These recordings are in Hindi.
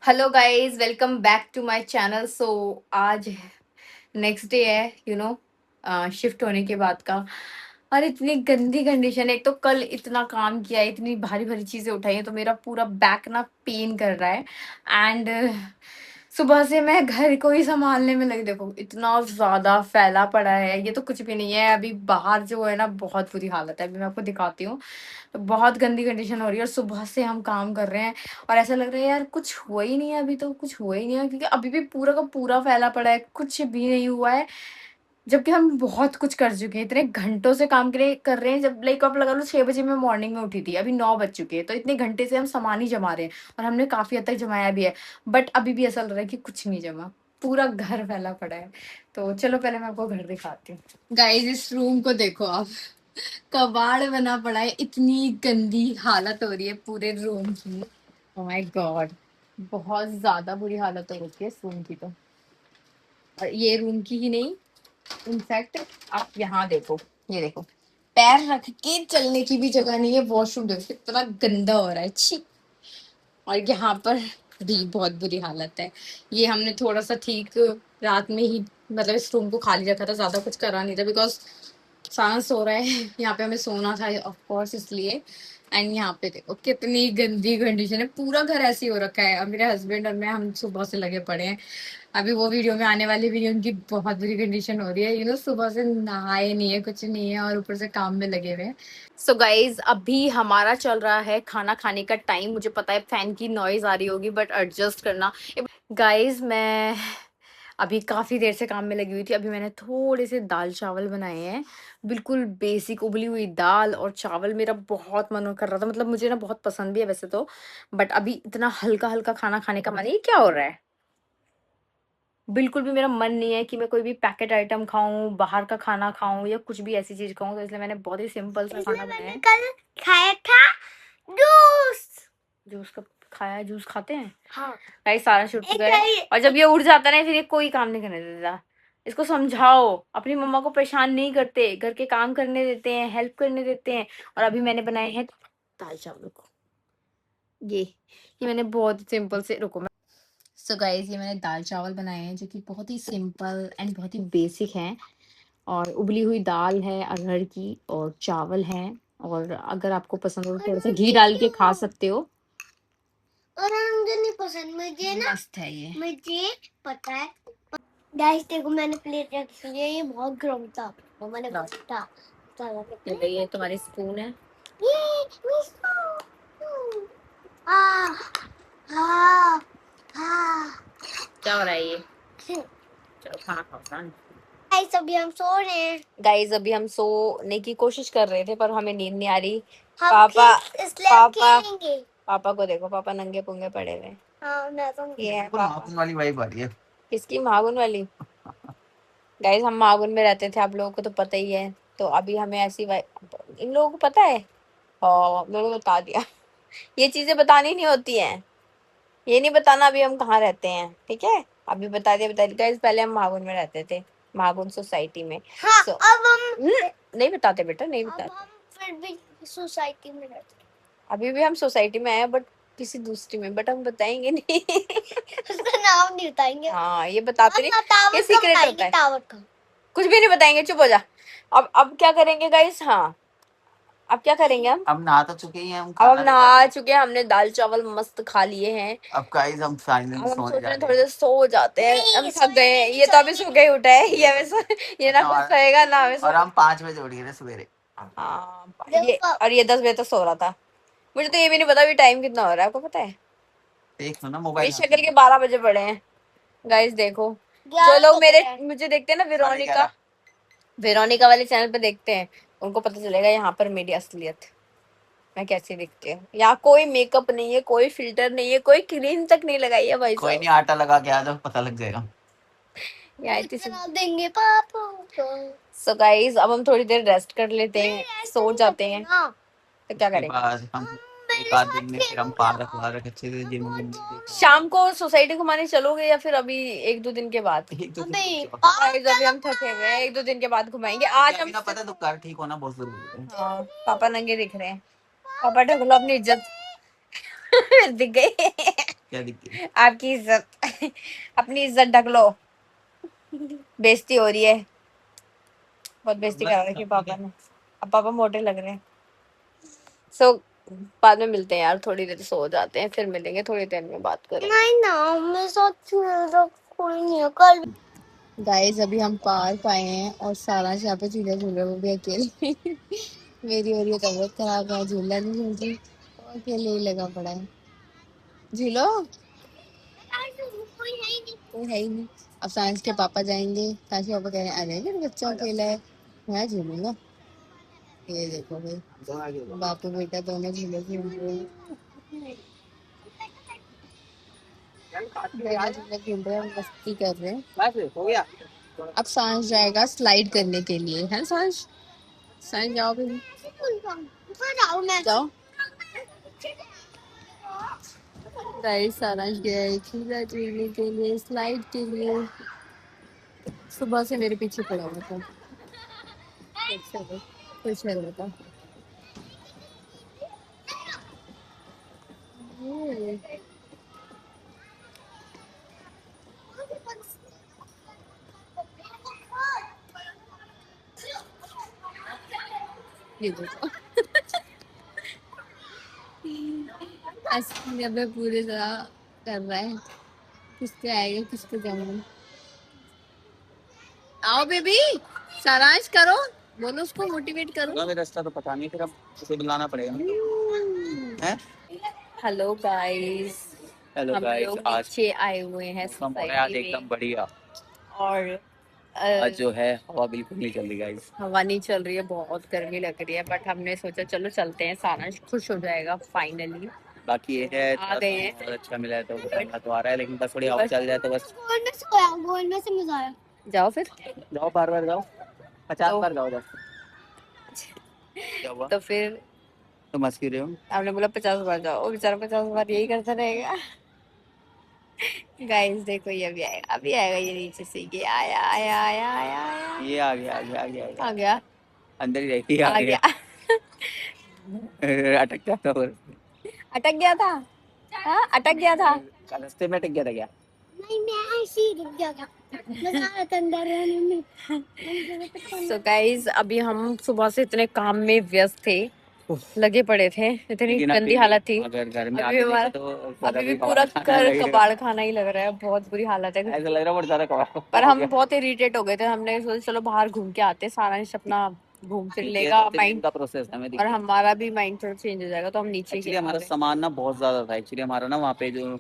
Hello guys, welcome back to my channel. So आज नेक्स्ट डे है, शिफ्ट होने के बाद का। और इतनी गंदी कंडीशन है। एक तो कल इतना काम किया है, इतनी भारी भारी चीजें उठाई हैं, तो मेरा पूरा बैक ना पेन कर रहा है। एंड सुबह से मैं घर को ही संभालने में लगी। देखो इतना ज्यादा फैला पड़ा है, ये तो कुछ भी नहीं है। अभी बाहर जो है ना, बहुत बुरी हालत है। अभी मैं आपको दिखाती हूँ। तो बहुत गंदी कंडीशन हो रही है और सुबह से हम काम कर रहे हैं। और ऐसा लग रहा है यार कुछ हुआ ही नहीं है, अभी तो कुछ हुआ ही नहीं है, क्योंकि अभी भी पूरा का पूरा फैला पड़ा है, कुछ भी नहीं हुआ है। जबकि हम बहुत कुछ कर चुके हैं, इतने घंटों से काम कर रहे हैं। जब लाइक आप लगा लो 6 बजे मैं मॉर्निंग में उठी थी, अभी 9 बज चुके हैं, तो इतने घंटे से हम सामान ही जमा रहे हैं। और हमने काफी हद तक जमाया भी है। बट अभी भी ऐसा लग रहा है कि कुछ नहीं जमा, पूरा घर फैला पड़ा है। तो चलो पहले मैं आपको घर दिखाती हूँ। गाइस इस रूम को देखो आप, कबाड़ बना पड़ा है, इतनी गंदी हालत हो रही है पूरे रूम की। ओह माय गॉड, बहुत ज्यादा बुरी हालत हो रखी है इस रूम की तो। और ये रूम की ही नहीं, इनफैक्ट आप यहाँ देखो, ये देखो, पैर रख के चलने की भी जगह नहीं है। वॉशरूम देखो कितना गंदा हो रहा है, छी। और यहाँ पर भी बहुत बुरी हालत है। ये हमने थोड़ा सा ठीक रात में ही, मतलब इस रूम को खाली रखा था, ज्यादा कुछ करा नहीं था, बिकॉज सांस हो रहा है। यहाँ पे हमें सोना था ऑफ कोर्स, इसलिए। एंड यहाँ पे देखो कितनी गंदी कंडीशन है, पूरा घर ऐसे ही हो रखा है। अब मेरे हस्बैंड और मैं, हम सुबह से लगे पड़े हैं। अभी वो वीडियो में आने वाली वीडियो, उनकी बहुत बुरी कंडीशन हो रही है। सुबह से नहाए नहीं है, कुछ नहीं है, और ऊपर से काम में लगे हुए हैं। सो गाइज अभी हमारा चल रहा है खाना खाने का टाइम। मुझे पता है फैन की नॉइज आ रही होगी, बट एडजस्ट करना। गाइज मैं अभी काफी देर से काम में लगी हुई थी। अभी मैंने थोड़े से दाल चावल बनाए हैं, बिल्कुल बेसिक उबली हुई दाल और चावल। मेरा बहुत मन कर रहा था, मतलब मुझे ना बहुत पसंद भी है वैसे तो। बट अभी इतना हल्का हल्का खाना खाने का मन है। ये क्या हो रहा है? बिल्कुल भी मेरा मन नहीं है कि मैं कोई भी पैकेट आइटम खाऊं, बाहर का खाना खाऊं, या कुछ भी ऐसी चीज खाऊं। तो इसलिए मैंने बहुत ही सिंपल सा खाना बनाया है। कल खाया था जूस। जूस कब खाया है? जूस खाते हैं? हाँ। गाइस सारा छूट चुका है। और जब ये उठ जाता है ना, फिर ये कोई काम नहीं करने देता। इसको समझाओ, अपनी मम्मा को परेशान नहीं करते, घर के काम करने देते हैं, हेल्प करने देते हैं। और अभी मैंने बनाए हैं दाल चावल को। ये मैंने बहुत सिंपल से, रुको मैं। सो गाइस ये मैंने दाल चावल बनाए हैं, जो कि बहुत ही सिंपल एंड बहुत ही बेसिक हैं। और उबली हुई दाल है अरहर की, और चावल हैं। और अगर आपको पसंद हो तो थोड़ा सा घी डाल के खा सकते हो। और मुझे नहीं पसंद, मुझे ना मस्त है ये, मुझे पता है। गाइस देखो मैंने प्लेट रखी है, ये बहुत गर्म था, वो मैंने घटा ये तुम्हारी स्पून है। ये आ आ आ क्या हो रहा है ये? चलो खाना खाओ। गाइस अभी हम सो रहे हैं। गाइस अभी हम सोने की कोशिश कर रहे थे, पर हमें नींद नहीं आ रही। पापा, पापा, पापा को देखो, पापा नंगे पुंगे पड़े हुए हैं। हाँ, मैं तो ये है मागुन वाली वाइब आ रही है। किसकी मागुन वाली? गाइस हम मागुन में रहते थे, आप लोगों को तो पता ही है। तो अभी हमें ऐसी वाइब, इन लोगों को पता है। हाँ मैंने बता दिया। ये चीजें बतानी नहीं होती हैं। ये नहीं बताना अभी हम कहाँ रहते हैं, ठीक है? अभी बता दिया गाइस। पहले हम मागुन में रहते थे, मागुन सोसाइटी में। हाँ, अब हम नहीं बताते बेटा, नहीं बताते। अब हम फिर भी सोसाइटी में रहते हैं। अभी भी हम सोसाइटी में आए, बट किसी दूसरी में, बट हम बताएंगे नहीं। उसका नाम नहीं बताएंगे। हाँ ये बताते नहीं, ये सीक्रेट होता है। टावर का कुछ भी नहीं बताएंगे, चुप हो जा। अब क्या करेंगे गाइस? हाँ अब क्या करेंगे हम? अब नहा तो चुके ही हैं हम, अब हम नहा चुके हैं, हमने दाल चावल मस्त खा लिए हैं। अब गाइस हम फाइनली सोने जा रहे हैं, थोड़ी देर सो जाते हैं। हम थक गए हैं, ये तो अभी सो गए उठा है, ये हमें ये ना कुछ सोएगा ना हमें। और हम 5 बजे उठ गए थे सवेरे। हाँ ये, और ये 10 बजे तक सो रहा था। मुझे तो ये भी नहीं पता अभी टाइम कितना हो रहा है, आपको पता है? देख लो ना मोबाइल, मेरी शक्ल के 12 बजे पड़े हैं। गाइस देखो, जो लोग मुझे देखते हैं ना, वेरोनिका वाले चैनल पे देखते हैं, उनको पता चलेगा यहाँ पर मेरी असलियत, मैं कैसी दिखती हूँ। यहाँ कोई मेकअप नहीं है, कोई फिल्टर नहीं है, कोई क्रीम तक नहीं लगाई है भाई। कोई नहीं, आटा लगा के आ जाओ, पता लग जाएगा। देंगे पापा को। सो गाइस अब हम थोड़ी देर रेस्ट कर लेते हैं, सो जाते हैं। तो क्या करेंगे हम? एक आध दिन में फिर हम पार्क वार्क अच्छे से जिम विम शाम को सोसाइटी घुमाने चलोगे, या फिर अभी 1-2 दिन के बाद? 1-2 दिन अभी हम थके हुए हैं, 1-2 दिन के बाद घुमाएंगे। आज हम पता तो कर ठीक होना बहुत जरूरी है। हाँ पापा नंगे दिख रहे हैं। पापा ढक लो अपनी इज्जत। दिख गई। क्या दिक्कत? आपकी इज्जत अपनी इज्जत ढक लो, बेइज्जती हो रही है, बहुत बेइज्जती करा रखी है पापा ने। अब पापा मोटे लग रहे हैं। सो बाद में मिलते हैं यार, थोड़ी देर सो जाते हैं, फिर मिलेंगे थोड़ी देर में बात करेंगे। नहीं ना, मैं साथ कोई नहीं है कल। गाइस अभी हम पार्क आए हैं और सारा यहाँ पे झूला झूल रहा है, वो भी अकेले। मेरी और ये तबीयत खराब है, झूला नहीं झूल रही, तो अकेले ही लगा पड़ा है। झूलो, कोई है ही नहीं। अब सांस के पापा जाएंगे, सांस के पापा कह रहे हैं अरे मेरा बच्चा अकेला है, मैं झूलूंगा। ये देखो भाई, बापू बेटा दोनों झूले झूल रहे हैं, दोनों झूले झूल रहे हैं, मस्ती कर रहे हैं। बस हो गया। अब सांस जाएगा स्लाइड करने के लिए, है सांस? सांस जाओ बेबी, जाओ। गाइस सारांश गया है झूला झूलने के लिए, स्लाइड के लिए। सुबह से मेरे पीछे पड़ा हुआ था। चलो खुश है बेटा। ये देखो असली अब पूरे तरह कर रहा है, किसके आएगा किसके जाएगा। आओ बेबी, सारांश करो, बोलो उसको मोटिवेट करो। रास्ता तो पता नहीं, फिर अब उसे बुलाना पड़ेगा। हैं? हेलो गाइस, हेलो हम गाइस, लोग आज नीचे आए हुए हैं मौसम हो रहा है आज सोसाइटी एकदम में बढ़िया। और आज जो है हवा बिल्कुल नहीं चल रही गाइस। हवा नहीं चल रही है, बहुत गर्मी लग रही है, बट हमने सोचा चलो चलते हैं, सारांश खुश हो जाएगा फाइनली। बाकी ये है आ गए हैं, बहुत अच्छा मिला है तो मजा तो आ रहा है, लेकिन बस थोड़ी हवा बस चल जाए तो बस। गोल में से मजा आया। जाओ फिर, जाओ बार बार जाओ, 50 तो बार जाओ जाओ। क्या हुआ? तो फिर तो मस्ती रहे हो? आपने बोला 50 बार जाओ, वो बेचारा 50 बार यही करता रहेगा। गाइस देखो ये अभी आएगा, अभी आएगा, ये नीचे से, ये आया आया आया आया आया, ये आ गया आ गया आ गया आ गया अंदर ही रहती आ आ गया। गया। अटक जाता और अटक गया था, हाँ अटक गया था। रास्ते में अटक गया था क्या? नहीं मैं ऐसे ही रुक गया था, मजा आया था अंदर रहने में। सो गाइस अभी हम सुबह से इतने काम में व्यस्त थे, लगे पड़े थे, इतनी लेकिन गंदी अभी भी हालत थी। अगर घर में अभी आके हमारा देखो तो अभी भी भी पूरा कबाड़ खाना कर लगेगा। कबाड़ खाना ही लग रहा है, बहुत बुरी हालत है। ऐसा लग रहा है बहुत ज्यादा कबाड़ पर हो हम गया। बहुत इरिटेट हो गए थे, हमने सोचा चलो बाहर घूम के आते, सारांश अपना घूम फिर ये लेगा 2-3 दिन माइंड, का प्रोसेस है, हमें और दिक्कत। हमारा भी माइंड थोड़ा चेंज हो जाएगा, तो हम नीचे ही एक्चुअली आ हमारा गए। सामान ना बहुत ज्यादा था, एक्चुअली हमारा ना वहाँ पे जो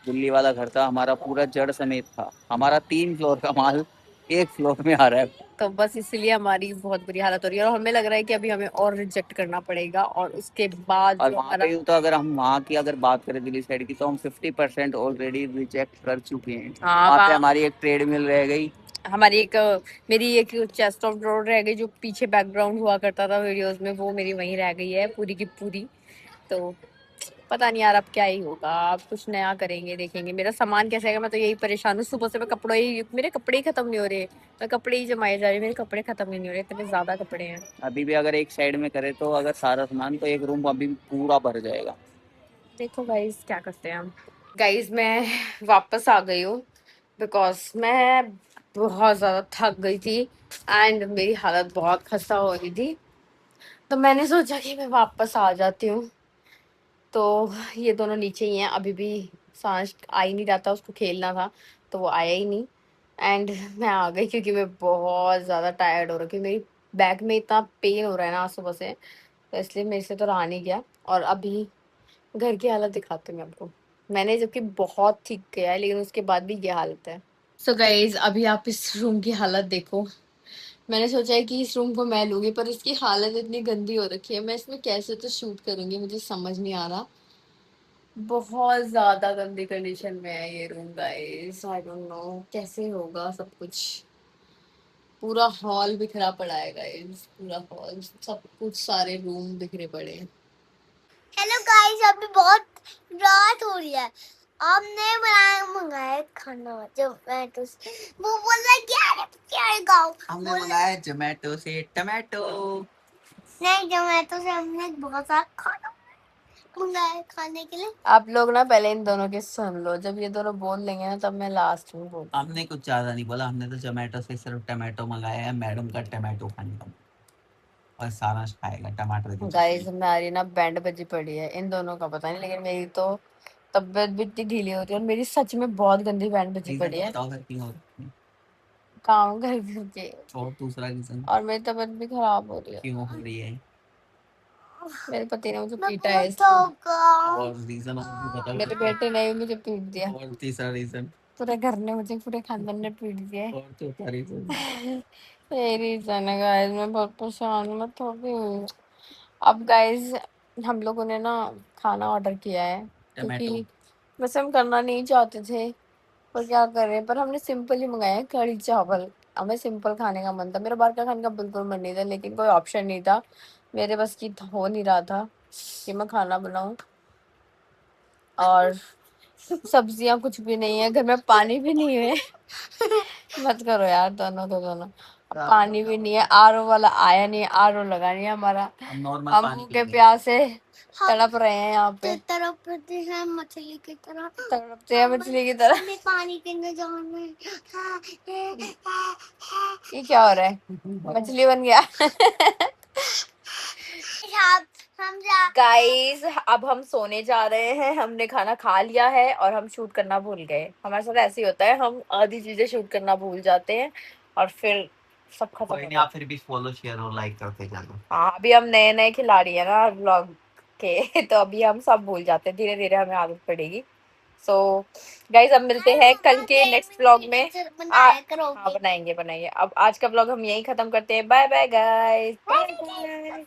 दिल्ली वाला घर था हमारा पूरा जड़ समेत था, हमारा 3 फ्लोर का माल एक फ्लोर में आ रहा है। तो बस इसलिए हमारी बहुत बुरी हालत हो रही है, और हमें लग रहा है कि अभी हमें और रिजेक्ट करना पड़ेगा, और उसके बाद और जो वहाँ हमारा पे तो अगर हम वहाँ की अगर बात करें दिल्ली साइड की तो हम 50% ऑलरेडी रिजेक्ट कर चुके हैं। हाँ वहाँ पे वहाँ हमारी एक ट्रेडमिल रह गई। हमारी एक मेरी एक चेस्ट ऑफ ड्रॉर रह गई, जो पीछे बैकग्राउंड हुआ करता था वीडियोस में, वो मेरी वहीं रह गई है पूरी की पूरी। तो पता नहीं यार अब क्या ही होगा, अब कुछ नया करेंगे, देखेंगे मेरा सामान कैसे आएगा। मैं तो यही परेशान हूँ, सुबह से मैं कपड़े ही, मेरे कपड़े ही खत्म नहीं हो रहे, मैं कपड़े ही जमाए जा रही हूँ, मेरे कपड़े खत्म ही नहीं हो रहे, इतने ज्यादा कपड़े हैं। अभी भी अगर एक साइड में करे तो अगर सारा सामान तो एक रूम अभी भी पूरा भर जाएगा। देखो गाइस क्या करते हैं हम। गाइस मैं वापस आ गई हूँ, बिकॉज मैं बहुत ज्यादा थक गई थी एंड मेरी हालत बहुत खस्ता हो रही थी, तो मैंने सोचा कि मैं वापस आ जाती हूँ। तो ये दोनों नीचे ही हैं अभी भी, सांस आ ही नहीं रहा था, उसको खेलना था तो वो आया ही नहीं, एंड मैं आ गई क्योंकि मैं बहुत ज़्यादा टायर्ड हो रही हूँ, मेरी बैक में इतना पेन हो रहा है ना आज सुबह से, तो इसलिए मेरे से तो रहा नहीं गया। और अभी घर की हालत दिखाती हूँ मैं आपको, मैंने जबकि बहुत ठीक किया है लेकिन उसके बाद भी ये हालत है। सो गाइज अभी आप इस रूम की हालत देखो, मैंने सोचा है कि इस रूम को मैं लूंगी, पर इसकी हालत इतनी गंदी हो रखी है, मैं इसमें कैसे तो शूट करूंगी मुझे समझ नहीं आ रहा, बहुत ज्यादा गंदी कंडीशन में है ये room guys, I don't know कैसे होगा सब कुछ। पूरा हॉल बिखरा पड़ा है गाइस, पूरा हॉल, सब कुछ, सारे रूम बिखरे पड़े हैं। हेलो गाइस अभी बहुत रात हो रही है, आपने बनाया मंगाया खाना जोमेटो से, वो बोल रहा है क्या है गाओ, हमने मंगाया जोमेटो से टमाटो। नहीं जोमेटो से हमने बहुत सारा खाना, मंगाया खाने के लिए। आप लोग ना पहले इन दोनों की सुन लो, जब ये दोनों बोल लेंगे ना तब मैं लास्ट में बोल। हमने कुछ ज्यादा नहीं बोला, हमने तो जोमेटो से सिर्फ टमाटो मंगाया है, मैडम का टमाटो खाने का और सारा खाएगा टमाटर की गाइस चटनी। हमारी ना बैंड बजी पड़ी है, इन दोनों का पता नहीं, लेकिन मेरी तो तबीयत भी इतनी ढीली होती है और मेरी सच में बहुत गंदी बैंड बजी रीजन पड़ी है बताओ घर की और काम कर करके, और दूसरा रीजन और मेरी तबीयत भी खराब हो रही है। क्यों हो रही है मेरे पति ने मुझे मैं पीटा है बहुत इसलिए। होगा। और रीजन और भी बताओ मेरे बेटे ने भी मुझे पीट दिया, और तीसरा रीजन पूरे घर ने मुझे, पूरे खानदान ने पीट दिया है। और चौथा रीजन यही रीजन है गाइस, मैं बहुत परेशान हूँ, मैं थोड़ी हुई। अब गाइस हम लोगों ने ना खाना ऑर्डर किया है, टमाटो क्योंकि वैसे हम करना नहीं चाहते थे, पर क्या करें, पर हमने सिंपल ही मंगाया है, कढ़ी चावल। हमें सिंपल खाने का मन था, मेरा बाहर का खाने का बिल्कुल मन नहीं था, लेकिन कोई ऑप्शन नहीं था, मेरे बस की हो नहीं रहा था कि मैं खाना बनाऊं। और सब्जियां कुछ भी नहीं है घर में, पानी भी नहीं है। मत करो यार, दोनों अब पानी भी नहीं है, आरओ वाला आया नहीं, आरओ लगा नहीं है हमारा, हम नॉर्मल हम पानी भूखे पीते हैं। प्यासे तड़प रहे हैं यहाँ पे, तड़पते हैं मछली की तरह। तड़पते हैं मछली की तरह। हमें पानी के अंदर जाना है। ये क्या हो रहा है, मछली बन गया। हम जा गाइस अब हम सोने जा रहे हैं, हमने खाना खा लिया है और हम शूट करना भूल गए, हमारे साथ ऐसे ही होता है, हम आधी चीजें शूट करना भूल जाते हैं और फिर सब खत्म कोई हो नहीं, आप जाता फिर भी फॉलो शेयर और लाइक करते जाना। है। हाँ अभी हम नए नए खिलाड़ी है ना व्लॉग के, तो अभी हम सब भूल जाते हैं, धीरे धीरे हमें आदत पड़ेगी। सो गाइस अब मिलते हैं कल के नेक्स्ट व्लॉग में। बनाया हाँ करोगे। बनाएंगे बनाएंगे। अब आज का व्लॉग हम यहीं खत्म करते हैं, bye bye guys, bye bye.